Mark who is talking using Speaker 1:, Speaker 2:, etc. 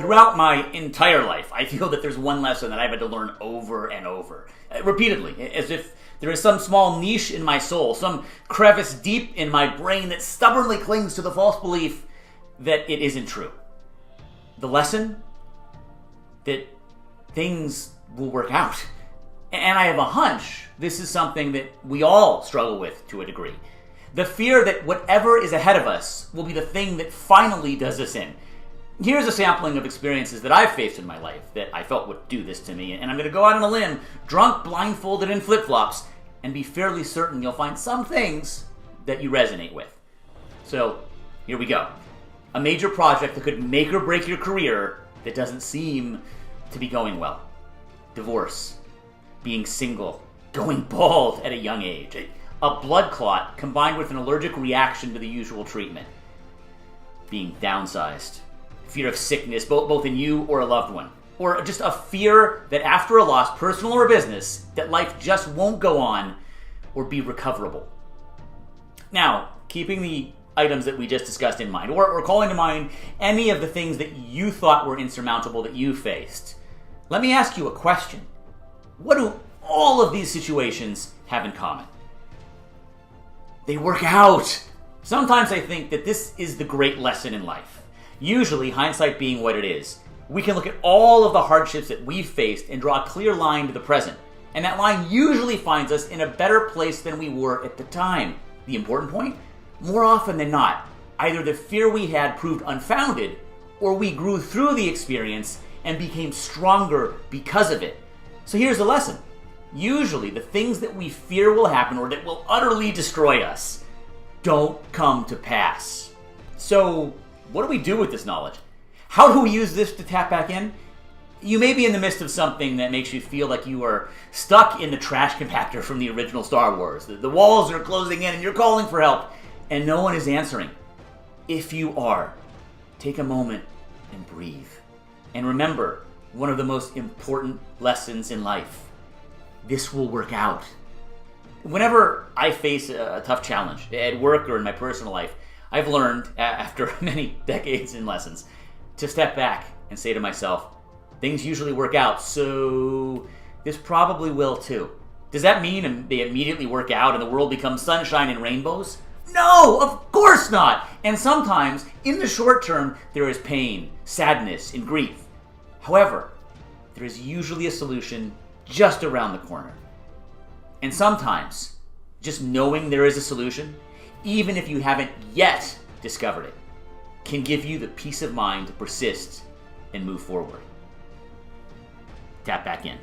Speaker 1: Throughout my entire life, I feel that there's one lesson that I've had to learn over and over, repeatedly, as if there is some small niche in my soul, some crevice deep in my brain that stubbornly clings to the false belief that it isn't true. The lesson that things will work out. And I have a hunch this is something that we all struggle with to a degree. The fear that whatever is ahead of us will be the thing that finally does us in. Here's a sampling of experiences that I've faced in my life that I felt would do this to me, and I'm going to go out on a limb, drunk, blindfolded, in flip-flops, and be fairly certain you'll find some things that you resonate with. So, here we go. A major project that could make or break your career that doesn't seem to be going well. Divorce. Being single. Going bald at a young age. A blood clot combined with an allergic reaction to the usual treatment. Being downsized. Fear of sickness, both in you or a loved one. Or just a fear that after a loss, personal or business, that life just won't go on or be recoverable. Now, keeping the items that we just discussed in mind, or calling to mind any of the things that you thought were insurmountable that you faced, let me ask you a question. What do all of these situations have in common? They work out. Sometimes I think that this is the great lesson in life. Usually, hindsight being what it is, we can look at all of the hardships that we've faced and draw a clear line to the present. And that line usually finds us in a better place than we were at the time. The important point? More often than not, either the fear we had proved unfounded, or we grew through the experience and became stronger because of it. So here's the lesson. Usually, the things that we fear will happen or that will utterly destroy us don't come to pass. So, what do we do with this knowledge? How do we use this to tap back in? You may be in the midst of something that makes you feel like you are stuck in the trash compactor from the original Star Wars. The walls are closing in and you're calling for help, and no one is answering. If you are, take a moment and breathe. And remember, one of the most important lessons in life. This will work out. Whenever I face a tough challenge, at work or in my personal life, I've learned, after many decades in lessons, to step back and say to myself, things usually work out, so this probably will too. Does that mean they immediately work out and the world becomes sunshine and rainbows? No, of course not! And sometimes, in the short term, there is pain, sadness, and grief. However, there is usually a solution just around the corner. And sometimes, just knowing there is a solution, even if you haven't yet discovered it, can give you the peace of mind to persist and move forward. Tap back in.